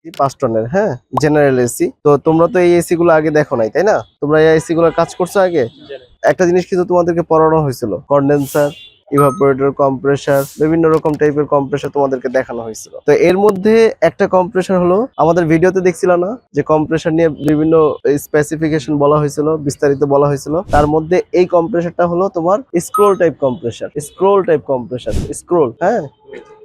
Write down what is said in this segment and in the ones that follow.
5 টনের, হ্যাঁ, general AC. তো তোমরা তো এই এসি গুলো আগে দেখো নাই, তাই না? তোমরা এই এসি গুলোর কাজ করছো আগে। একটা জিনিস কিন্তু তোমাদেরকে পড়ানো হয়েছিল, কন্ডেন্সার, ইভাপোরেটর, কম্প্রেসার, বিভিন্ন রকম টাইপের কম্প্রেসার তোমাদেরকে দেখানো হয়েছিল। তো এর মধ্যে একটা কম্প্রেসার হলো, আমাদের ভিডিওতে দেখছিল না যে কম্প্রেসার নিয়ে বিভিন্ন স্পেসিফিকেশন বলা হয়েছিল, বিস্তারিত বলা হয়েছিল। তার মধ্যে এই কম্প্রেসারটা হলো তোমার স্ক্রোল টাইপ কম্প্রেসার, স্ক্রোল, হ্যাঁ।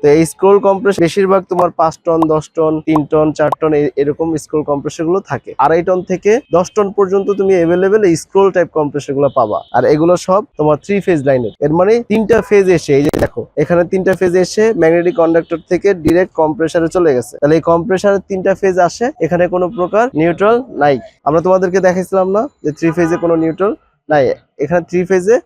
তো এই স্ক্রোল কম্প্রেসর বেশিরভাগ তোমার 5 টন, 10 টন, 3 টন, 4 টন এরকম স্ক্রোল কম্প্রেসর গুলো থাকে। 2.5 টন থেকে 10 টন পর্যন্ত তুমি এভেলেবেল এই স্ক্রোল টাইপ কম্প্রেসর গুলো পাবা। আর এগুলো সব তোমার 3 ফেজ লাইনের। এর মানে 3টা ফেজ এসে, এই যে দেখো এখানে 3টা ফেজ এসে ম্যাগনেটিক কন্ডাক্টর থেকে ডিরেক্ট কম্প্রেসারে চলে গেছে। তাহলে এই কম্প্রেসারের 3টা ফেজ আসে, এখানে কোনো প্রকার নিউট্রাল নাই। আমরা তোমাদেরকে দেখাইছিলাম না যে 3 ফেজে কোনো নিউট্রাল নাই, এখানে 3 ফেজে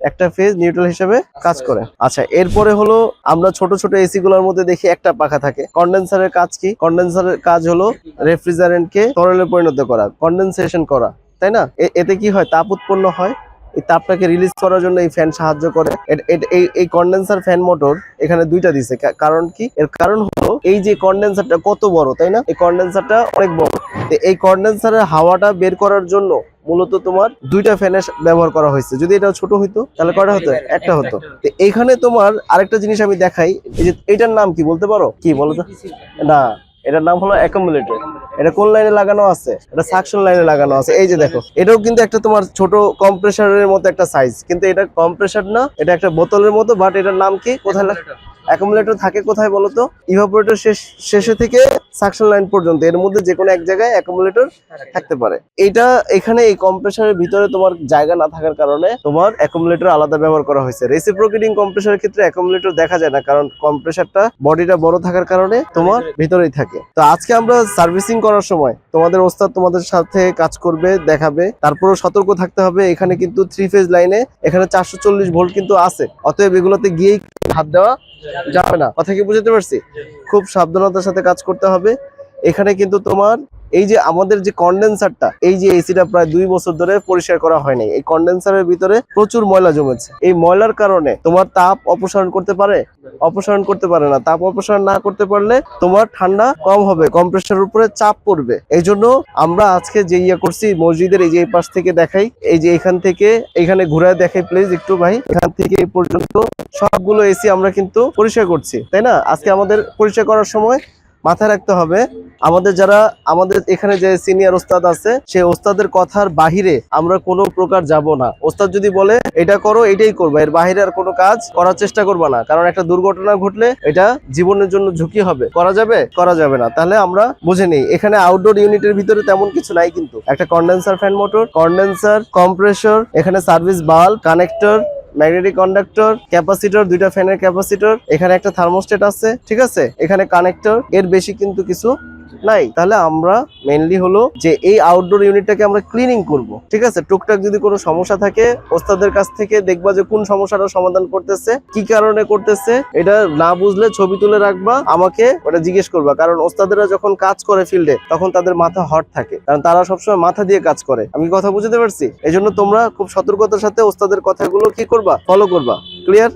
একটা ফেজ নিউট্রাল হিসেবে কাজ করে। আচ্ছা, এরপরে হলো আমরা ছোট ছোট এসি গুলোর মধ্যে দেখি একটা পাখা থাকে। কন্ডেন্সারের কাজ কি? কন্ডেন্সারের কাজ হলো রেফ্রিজারেন্টকে তরলে পরিণত করা, কন্ডেনসেশন করা, তাই না? এতে কি হয়? তাপ উৎপন্ন হয়। এই তাপটাকে রিলিজ করার জন্য এই ফ্যান সাহায্য করে। এই কন্ডেন্সার ফ্যান মোটর এখানে 2টা দিছে। কারণ কি? এর কারণ হলো এই যে কন্ডেন্সারটা কত বড়, তাই না? এই কন্ডেন্সারটা অনেক বড়। এই কন্ডেন্সারের হাওয়াটা বের করার জন্য মূলত তোমার 2টা ফ্যানের ব্যবহার করা হয়েছে। যদি এটা ছোট হইতো তাহলে কয়টা হতো? একটা হতো। তো এইখানে তোমার আরেকটা জিনিস আমি দেখাই, এই যে এটার নাম কি বলতে পারো? কি বলো তো? না, এটার নাম হলো অ্যাকুমুলেটর। এটা কোন লাইনে লাগানো আছে? এটা সাকশন লাইনে লাগানো আছে। এই যে দেখো, এটাও কিন্তু একটা তোমার ছোট কম্প্রেসারের মতো একটা সাইজ, কিন্তু এটা কম্প্রেসার না, এটা একটা বোতলের মতো। বাট এটার নাম কি? কোথায় অ্যাকুমুলেটর থাকে কোথায় বলো তো? ইভাপোরেটর শেষে থেকে সাকশন লাইন পর্যন্ত, এর মধ্যে যে কোনো এক জায়গায় অ্যাকুমুলেটর থাকতে পারে। এটা এখানে এই কম্প্রেসারের ভিতরে তোমার জায়গা না থাকার কারণে তোমার অ্যাকুমুলেটর আলাদা ব্যবহার করা হয়েছে। রেসিপ্রোকেটিং কম্প্রেসারের ক্ষেত্রে অ্যাকুমুলেটর দেখা যায় না, কারণ কম্প্রেসারটা বডিটা বড় থাকার কারণে তোমার ভিতরেই থাকে। তো আজকে আমরা সার্ভিসিং করার সময় তোমাদের ওস্তাদ তোমাদের সাথে কাজ করবে, দেখাবে। তারপরেও সতর্ক থাকতে হবে, এখানে কিন্তু 3 ফেজ লাইনে এখানে 440 ভোল্ট কিন্তু আছে। অতএব এগুলোতে গিয়েই হাত দেওয়া যাবে না। কথা কি বুঝতে পারছি? খুব সাবধানতার সাথে কাজ করতে হবে। এখানে কিন্তু তোমার এই যে আমাদের যে কন্ডেন্সারটা, এই যে এসিটা প্রায় 2 বছর ধরে পরিষ্কার করা হয়নি। এই কন্ডেন্সারের ভিতরে প্রচুর ময়লা জমেছে। এই ময়লার কারণে তোমার তাপ অপসারণ করতে পারে? অপসারণ করতে পারে না। তাপ অপসারণ না করতে পারলে তোমার ঠান্ডা কম হবে, কম্প্রেসারের উপরে চাপ পড়বে। এই জন্য আমরা আজকে যে করছি, মসজিদের এই যে এই পাশ থেকে দেখাই, এই যে এখান থেকে এখানে ঘুরায় দেখাই প্লিজ একটু ভাই। এখান থেকে এই পর্যন্ত সবগুলো এসি আমরা কিন্তু পরিষ্কার করছি, তাই না? আজকে আমাদের পরিষ্কার করার সময় মাথায় রাখতে হবে, আমাদের এখানে যে সিনিয়র ওস্তাদ আছে, সেই ওস্তাদের কথার বাহিরে আমরা কোনো প্রকার যাব না। ওস্তাদ যদি বলে এটা করো, এটাই করবো, এর বাহিরে আর কোনো কাজ করার চেষ্টা করবা না। কারণ একটা দুর্ঘটনা ঘটলে এটা জীবনের জন্য ঝুঁকি হবে। করা যাবে? করা যাবে না। তাহলে আমরা বুঝে নিই, এখানে আউটডোর ইউনিটের ভিতরে তেমন কিছু নাই, কিন্তু একটা condenser fan motor, condenser, compressor, এখানে service bulb, connector, magnetic conductor, capacitor, 2টা ফ্যানের ক্যাপাসিটর, এখানে একটা থার্মোস্টেট আছে, ঠিক আছে, এখানে কানেক্টর, এর বেশি কিন্তু কিছু নাই। তাহলে আমরা মেইনলি হলো যে এই আউটডোর ইউনিটটাকে আমরা ক্লিনিং করব, ঠিক আছে। টুকটাক যদি কোনো সমস্যা থাকে ওস্তাদের কাছ থেকে দেখবা যে কোন সমস্যাটা সমাধান করতেছে, কি কারণে করতেছে। এটা না বুঝলে ছবি তুলে রাখবা, আমাকে ওটা জিজ্ঞেস করবা। কারণ ওস্তাদেরা যখন কাজ করে ফিল্ডে, তখন তাদের মাথা হট থাকে, কারণ তারা সবসময় মাথা দিয়ে কাজ করে। আমি কথা বুঝতে পারছি? এই জন্য তোমরা খুব সতর্কতার সাথে ওস্তাদের কথাগুলো কি করবা? ফলো করবা। ক্লিয়ার?